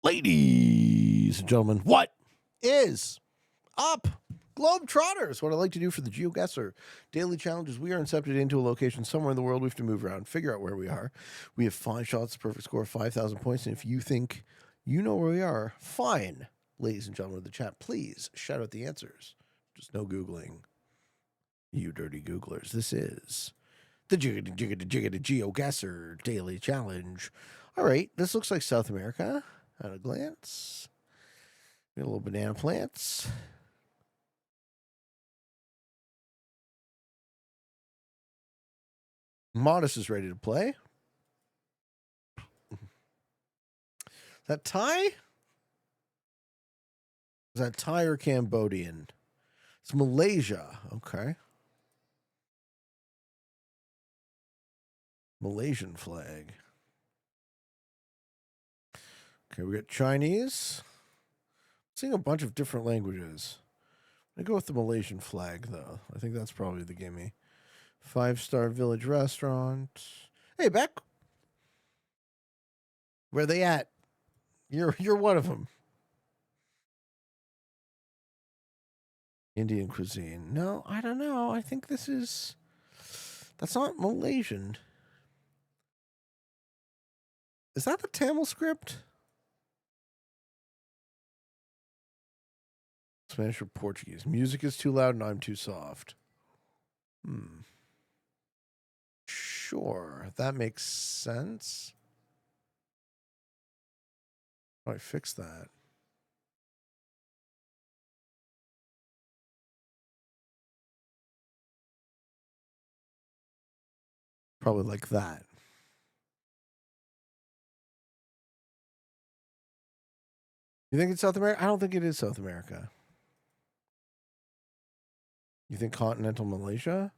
Ladies and gentlemen, what is up? Globetrotters, what I like to do for the Geoguessr daily challenges. We are incepted into a location somewhere in the world. We have to move around, figure out where we are. We have 5 shots, perfect score of 5,000 points. And if you think you know where we are, fine. Ladies and gentlemen of the chat, please shout out the answers. Just no Googling. You dirty Googlers. This is the Geoguessr daily challenge. All right, this looks like South America at a glance. Got a little banana plants. Modest is ready to play. Is that Thai? Is that Thai or Cambodian? It's Malaysia. Okay. Malaysian flag. Okay, we got Chinese. I'm seeing a bunch of different languages. I go with the Malaysian flag, though. I think that's probably the gimme. 5-star village restaurant. Hey, Beck. Where they at? You're one of them. Indian cuisine. No, I don't know. I think this is... That's not Malaysian. Is that the Tamil script? Spanish or Portuguese? Music is too loud and I'm too soft. Sure. That makes sense. How do I fix that? Probably like that. You think it's South America? I don't think it is South America. You think continental Malaysia?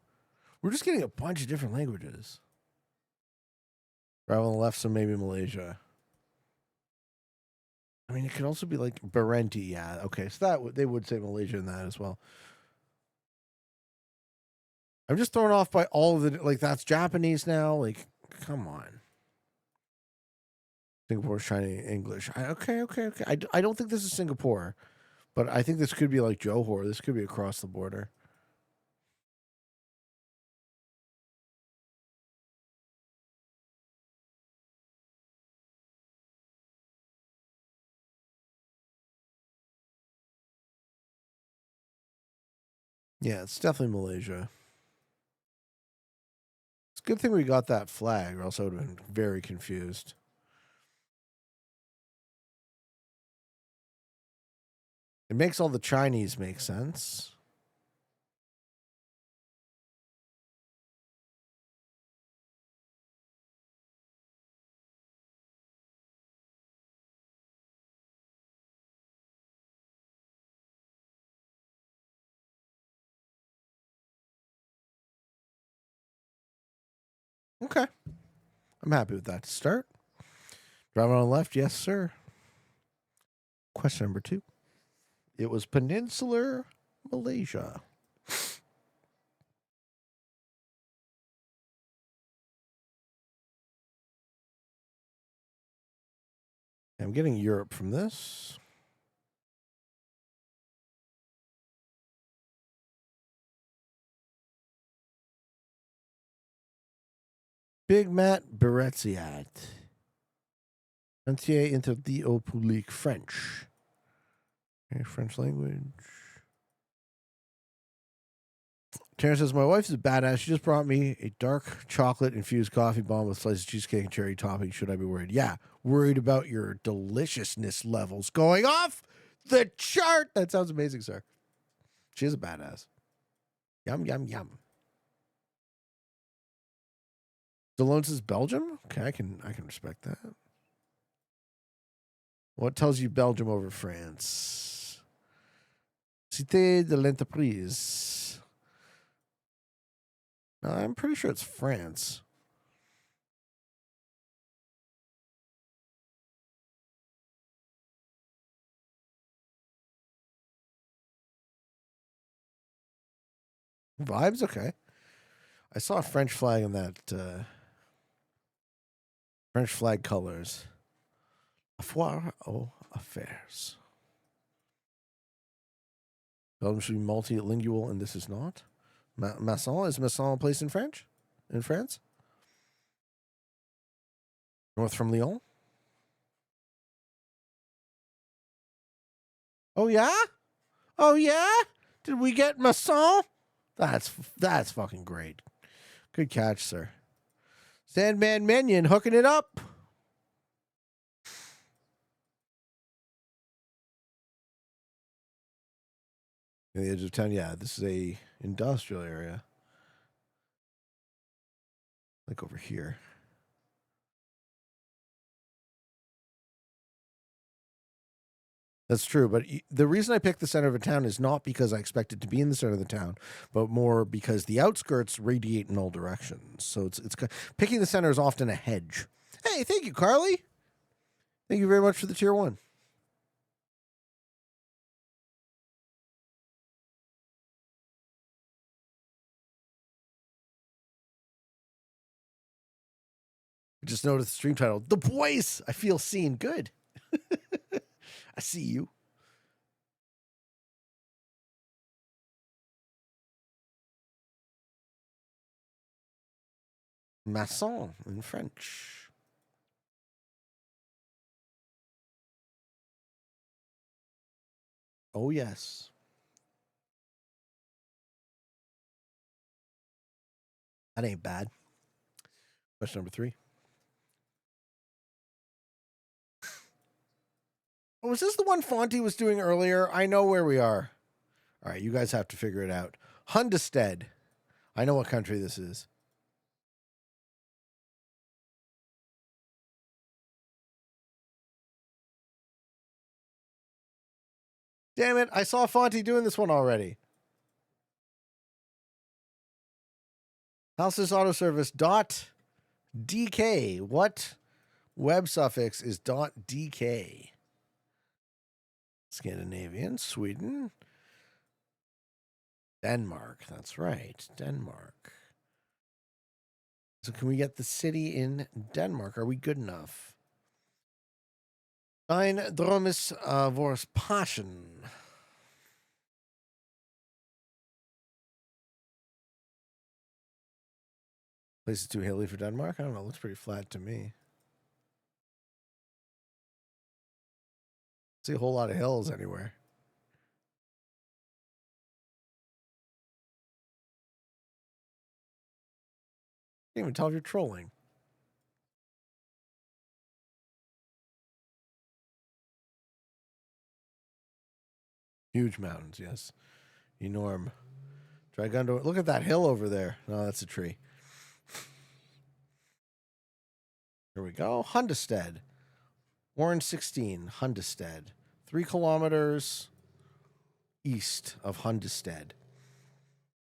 We're just getting a bunch of different languages. Right on the left, so maybe Malaysia. I mean, it could also be like Barenti. Yeah, okay. So that they would say Malaysia in that as well. I'm just thrown off by all of the, like, that's Japanese now. Like, come on. Singapore's Chinese English. Okay. I don't think this is Singapore, but I think this could be like Johor. This could be across the border. Yeah, it's definitely Malaysia. It's a good thing we got that flag, or else I would have been very confused. It makes all the Chinese make sense. Okay. I'm happy with that to start. Driving on the left, yes, sir. Question number 2. It was Peninsular Malaysia. I'm getting Europe from this. Big Matt Beretziat. Entier interdit public French. Okay, French language. Terrence says, my wife is a badass. She just brought me a dark chocolate-infused coffee bomb with slices of cheesecake and cherry topping. Should I be worried? Yeah, worried about your deliciousness levels going off the chart. That sounds amazing, sir. She is a badass. Yum, yum, yum. Stallone says Belgium? Okay, I can respect that. What tells you Belgium over France? Cité de l'Entreprise. I'm pretty sure it's France. Vibes? Okay. I saw a French flag in that French flag colors. A foire aux affaires. Belgium should be multilingual, and this is not. Masson, is Masson a place in French? In France? North from Lyon? Oh, yeah? Oh, yeah? Did we get Masson? That's fucking great. Good catch, sir. Sandman Minion hooking it up. In the edge of town, yeah, this is a industrial area. Like over here. That's true, but the reason I picked the center of a town is not because I expect it to be in the center of the town, but more because the outskirts radiate in all directions. So it's picking the center is often a hedge. Hey, thank you, Carly. Thank you very much for the tier 1. I just noticed the stream title, The Boys. I feel seen. Good. I see you. Masson in French. Oh, yes. That ain't bad. Question number 3. Oh, was this the one Fonty was doing earlier? I know where we are. All right, you guys have to figure it out. Hundestead. I know what country this is. Damn it, I saw Fonty doing this one already. Houses Auto Service .dk. What web suffix is .dk? Scandinavian, Sweden, Denmark. That's right, Denmark. So can we get the city in Denmark? Are we good enough? Dein Dromis vors Passion. Place is too hilly for Denmark? I don't know. It looks pretty flat to me. See a whole lot of hills anywhere. Can't even tell if you're trolling. Huge mountains, yes. Enorm. Dragundor. Look at that hill over there. No, that's a tree. Here we go. Hundestead. Warren 16, Hundestead. 3 kilometers east of Hundestead.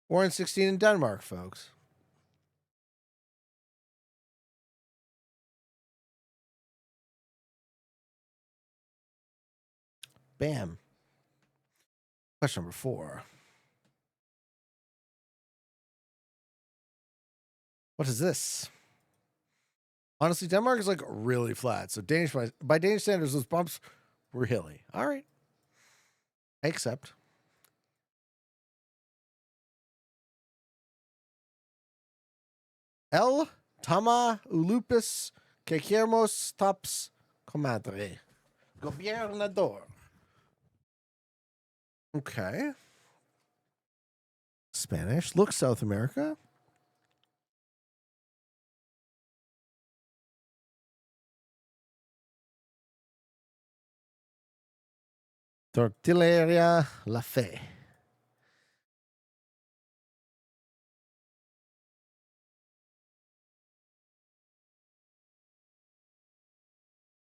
Warren 16 in Denmark, folks. Bam. Question number 4. What is this? Honestly, Denmark is like really flat. So by Danish standards, those bumps were hilly. All right. I accept. El Tama Ulupis Queremos Tops Comadre. Gobernador. Okay. Spanish. Look, South America. Tortilleria La Fe.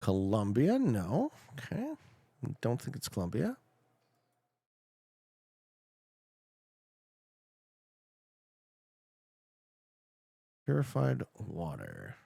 Colombia? No. Okay. Don't think it's Colombia. Purified water.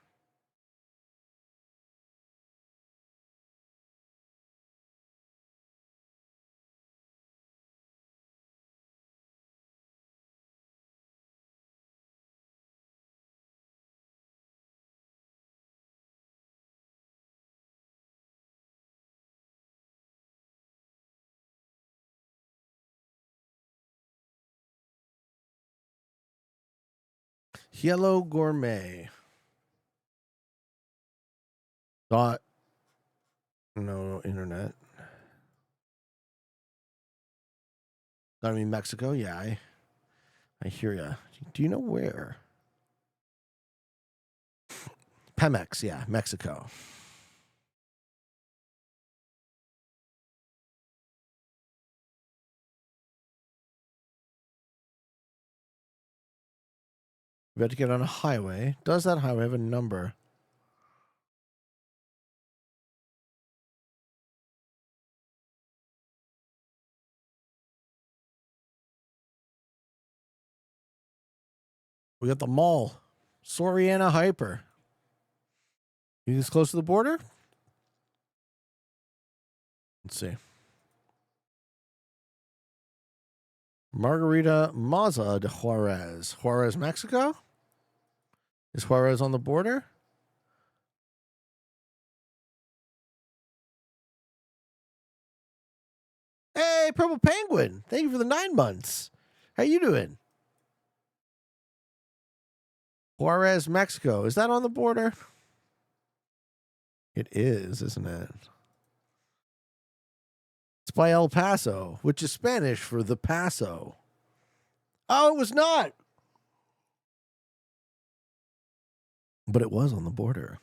Yellow Gourmet. Dot. No internet. I mean Mexico. Yeah, I hear ya. Do you know where? Pemex. Yeah, Mexico. We have to get on a highway. Does that highway have a number? We got the mall. Soriana Hyper. You this close to the border? Let's see. Margarita Maza de Juarez. Juarez, Mexico? Is Juarez on the border? Hey, Purple Penguin. Thank you for the 9 months. How you doing? Juarez, Mexico. Is that on the border? It is, isn't it? It's by El Paso, which is Spanish for the Paso. Oh, it was not. But it was on the border.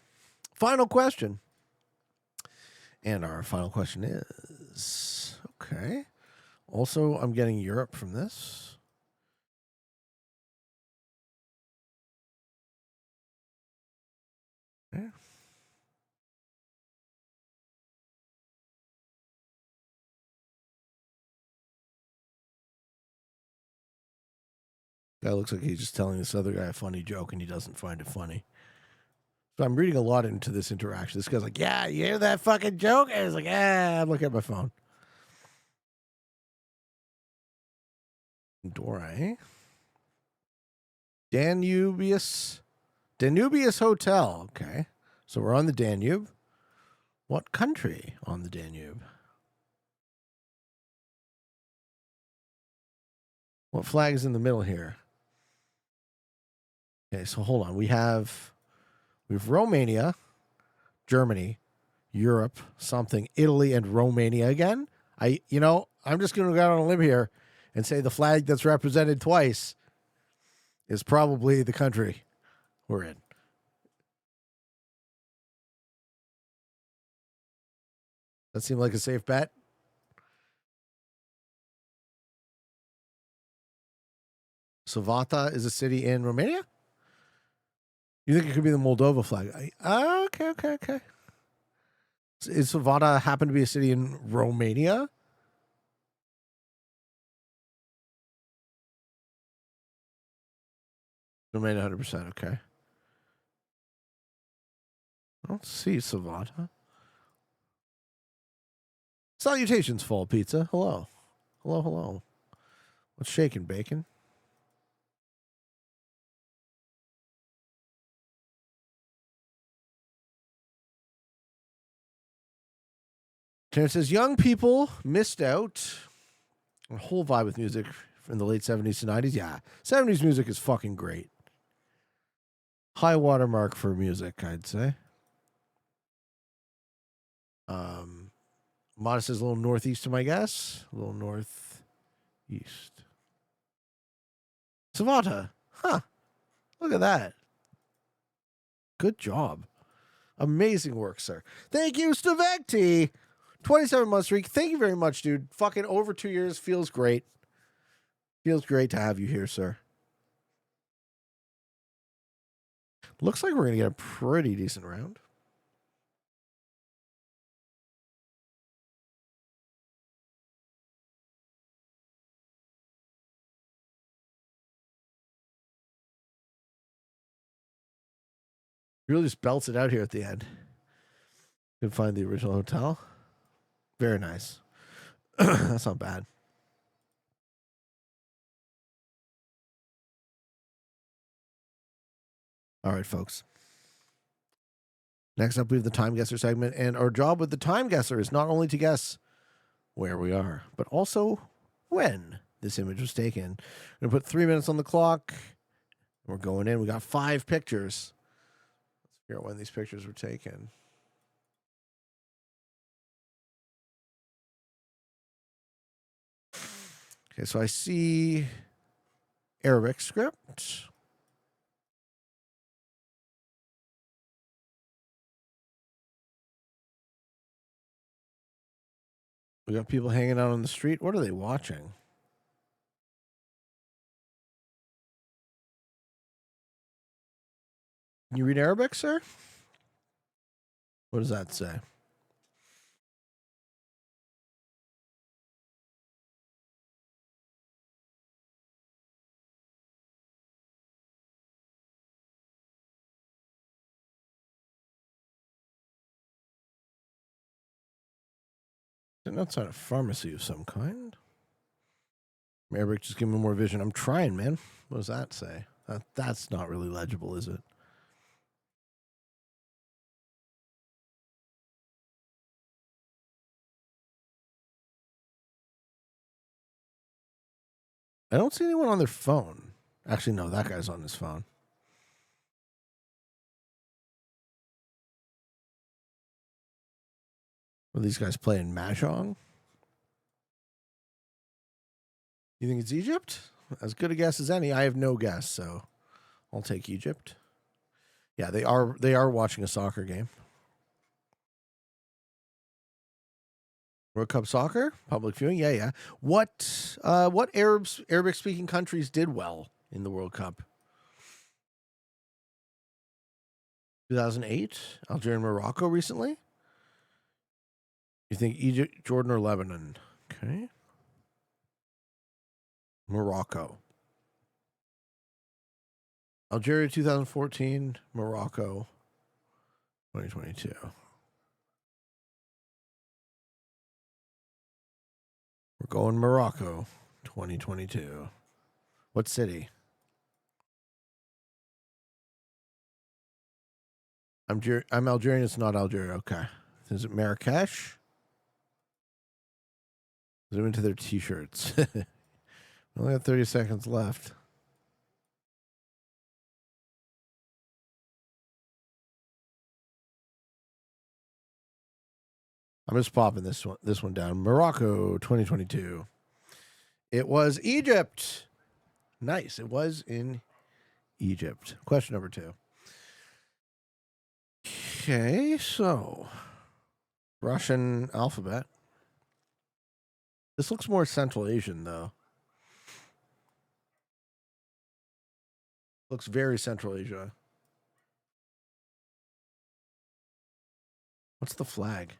Final question. And our final question is, okay. Also, I'm getting Europe from this. Okay. Guy looks like he's just telling this other guy a funny joke and he doesn't find it funny. So I'm reading a lot into this interaction. This guy's like, yeah, you hear that fucking joke? And he's like, I'm looking at my phone. Dore. Danubius Hotel. Okay. So we're on the Danube. What country on the Danube? What flag is in the middle here? Okay, so hold on. We have Romania, Germany, Europe, something, Italy, and Romania again. I'm just going to go out on a limb here and say the flag that's represented twice is probably the country we're in. That seemed like a safe bet. Savata is a city in Romania? You think it could be the Moldova flag? Okay. Is Savata happen to be a city in Romania? Romania 100%, okay. I don't see Savata. Salutations, Fall Pizza. Hello. What's shaking, bacon? Terrence says, young people missed out on a whole vibe with music from the late 70s to 90s. Yeah, 70s music is fucking great. High watermark for music, I'd say. Modest is a little northeast to my guess. A little northeast. Savata. Huh. Look at that. Good job. Amazing work, sir. Thank you, Stavecti. 27-month streak. Thank you very much, dude. Fucking over 2 years. Feels great. Feels great to have you here, sir. Looks like we're going to get a pretty decent round. Really just belts it out here at the end. You can find the original hotel. Very nice. That's not bad. All right, folks. Next up, we have the Time Guesser segment. And our job with the Time Guesser is not only to guess where we are, but also when this image was taken. I'm going to put 3 minutes on the clock. We're going in. We got 5 pictures. Let's figure out when these pictures were taken. Okay, so I see Arabic script. We got people hanging out on the street. What are they watching? Can you read Arabic, sir? What does that say? Sitting outside a pharmacy of some kind. Arabic, just give me more vision. I'm trying, man. What does that say? That's not really legible, is it? I don't see anyone on their phone. Actually, no, that guy's on his phone. Are these guys playing Mahjong? You think it's Egypt? As good a guess as any. I have no guess, so I'll take Egypt. Yeah, they are watching a soccer game. World Cup soccer, public viewing. Yeah. What Arabic speaking countries did well in the World Cup? 2008, Algeria and Morocco recently. You think Egypt, Jordan, or Lebanon? Okay. Morocco. Algeria 2014, Morocco 2022. We're going Morocco 2022. What city? I'm Algerian. It's not Algeria. Okay. Is it Marrakesh? Zoom into their T-shirts. We only have 30 seconds left. I'm just popping this one down. Morocco 2022. It was Egypt. Nice. It was in Egypt. Question number 2. Okay, so Russian alphabet. This looks more Central Asian, though. Looks very Central Asia. What's the flag?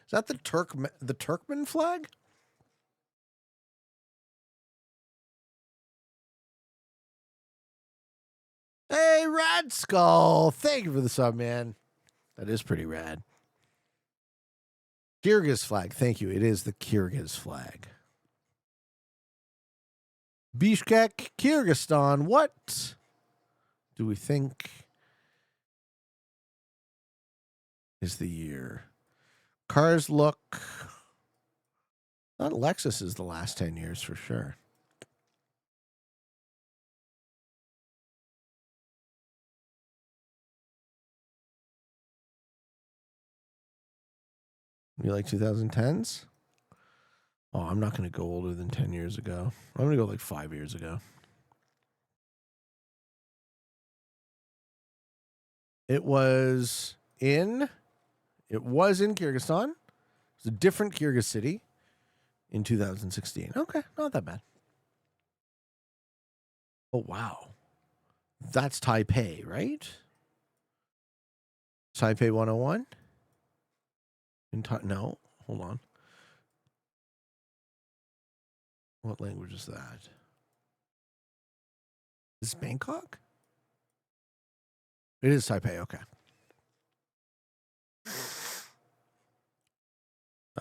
Is that the Turkmen flag? Hey, Rad Skull. Thank you for the sub, man. That is pretty rad. Kyrgyz flag. Thank you. It is the Kyrgyz flag. Bishkek, Kyrgyzstan. What do we think is the year? Cars look. Not Lexus is the last 10 years for sure. You like 2010s? Oh, I'm not going to go older than 10 years ago. I'm going to go like 5 years ago. It was in Kyrgyzstan. It was a different Kyrgyz city in 2016. Okay, not that bad. Oh, wow. That's Taipei, right? Taipei 101? No, hold on. What language is that? Is this Bangkok? It is Taipei, okay.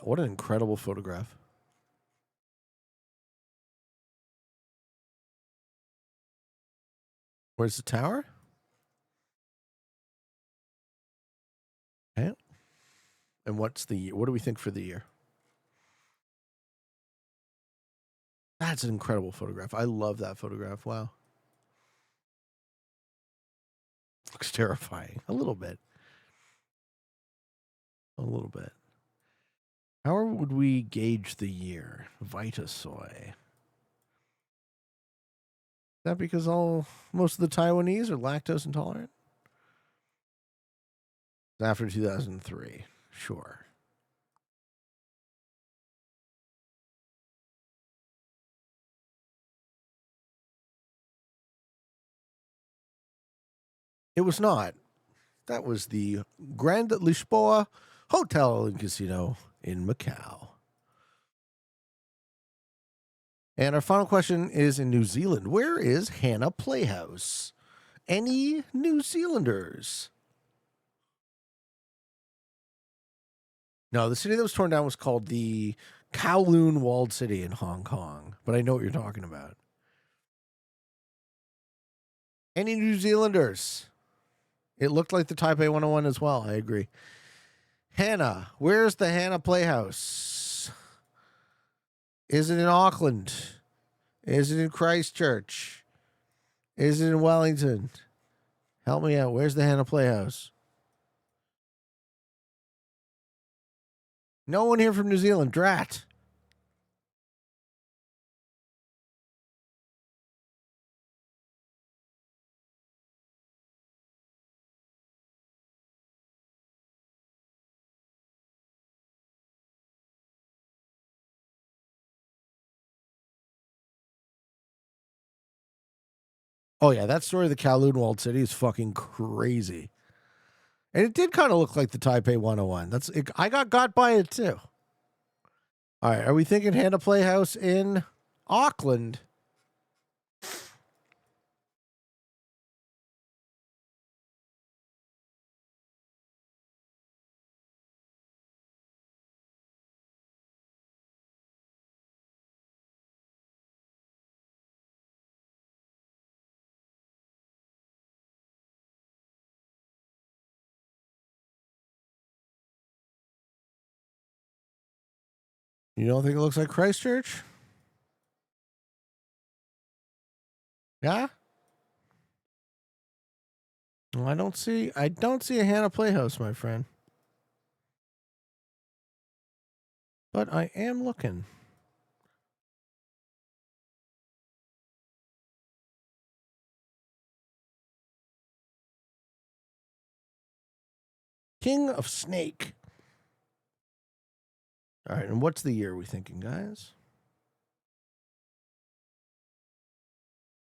What an incredible photograph. Where's the tower? Okay. And what's the year? What do we think for the year? That's an incredible photograph. I love that photograph. Wow. Looks terrifying. A little bit. A little bit. How would we gauge the year? Vitasoy. Is that because most of the Taiwanese are lactose intolerant? After 2003. Sure. It was not. That was the Grand Lisboa Hotel and Casino in Macau. And our final question is in New Zealand. Where is Hannah Playhouse? Any New Zealanders? No, the city that was torn down was called the Kowloon Walled City in Hong Kong. But I know what you're talking about. Any New Zealanders? It looked like the Taipei 101 as well. I agree. Hannah. Where's the Hannah Playhouse? Is it in Auckland? Is it in Christchurch? Is it in Wellington? Help me out. Where's the Hannah Playhouse? No one here from New Zealand. Drat. Oh, yeah. That story of the Kowloon Walled City is fucking crazy. And it did kind of look like the Taipei 101. I got by it, too. All right. Are we thinking Hannah Playhouse in Auckland? You don't think it looks like Christchurch? Yeah? Well, I don't see a Hannah Playhouse, my friend. But I am looking. King of Snake. All right, and what's the year we thinking, guys?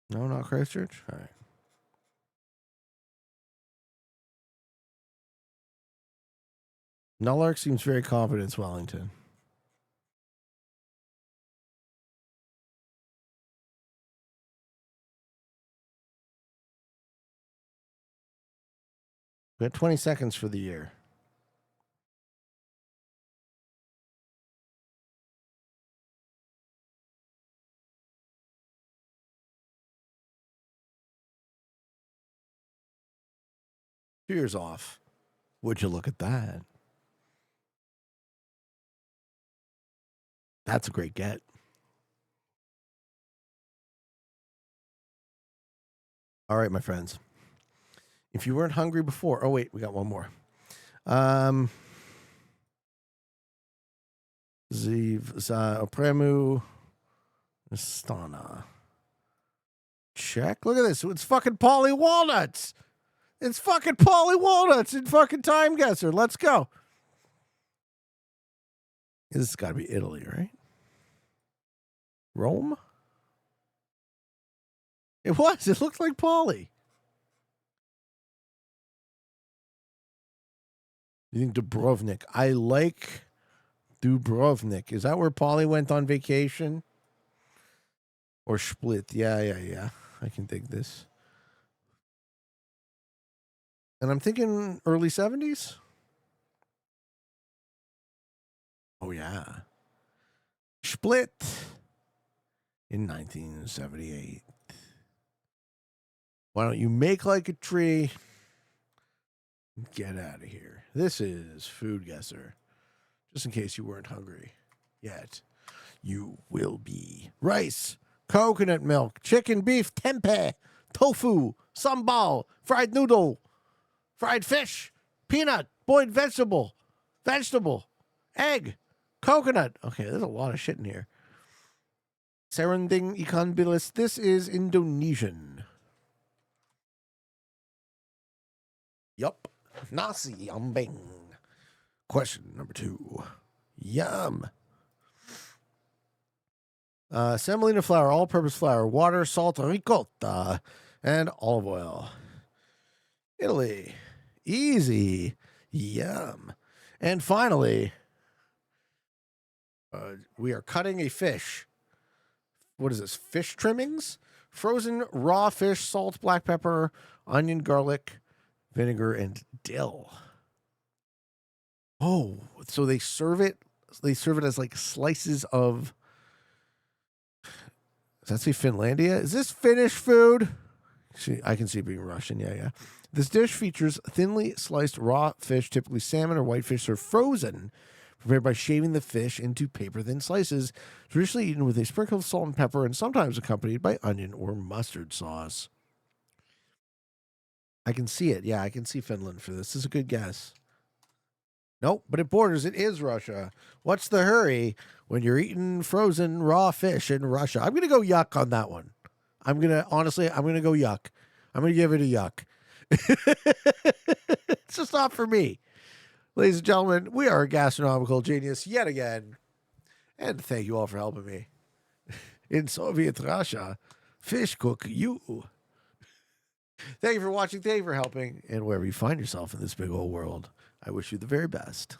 No, not Christchurch? All right. Nullark seems very confident it's Wellington. We have 20 seconds for the year. Cheers off. Would you look at that? That's a great get. All right, my friends. If you weren't hungry before, oh wait, we got one more. Ziv za opremu stana. Check. Look at this. It's fucking Polly Walnuts. It's fucking Polly Walnuts in fucking Time Guesser. Let's go. This has got to be Italy, right? Rome? It was. It looked like Polly. You think Dubrovnik? I like Dubrovnik. Is that where Polly went on vacation? Or Split? Yeah. I can dig this. And I'm thinking early 70s? Oh, yeah. Split in 1978. Why don't you make like a tree? Get out of here. This is Food Guesser. Just in case you weren't hungry yet. You will be. Rice, coconut milk, chicken, beef, tempeh, tofu, sambal, fried noodle, fried fish, peanut, boiled vegetable, egg, coconut. Okay, there's a lot of shit in here. Serunding ikan bilis. This is Indonesian. Yup. Nasi ambeng. Question number 2. Yum. Semolina flour, all-purpose flour, water, salt, ricotta, and olive oil. Italy. Easy. Yum. And finally, we are cutting a fish. What is this? Fish trimmings? Frozen raw fish, salt, black pepper, onion, garlic, vinegar, and dill. Oh, so they serve it. They serve it as like slices of. Does that say Finlandia? Is this Finnish food? See, I can see it being Russian. Yeah. This dish features thinly sliced raw fish, typically salmon or whitefish, served frozen, prepared by shaving the fish into paper-thin slices, traditionally eaten with a sprinkle of salt and pepper, and sometimes accompanied by onion or mustard sauce. I can see it. Yeah, I can see Finland for this. This is a good guess. Nope, but it borders. It is Russia. What's the hurry when you're eating frozen raw fish in Russia? I'm going to go yuck on that one. I'm going to go yuck. I'm going to give it a yuck. It's just not for me. Ladies and gentlemen, we are a gastronomical genius yet again. And thank you all for helping me. In Soviet Russia, fish cook you. Thank you for watching. Thank you for helping. And wherever you find yourself in this big old world, I wish you the very best.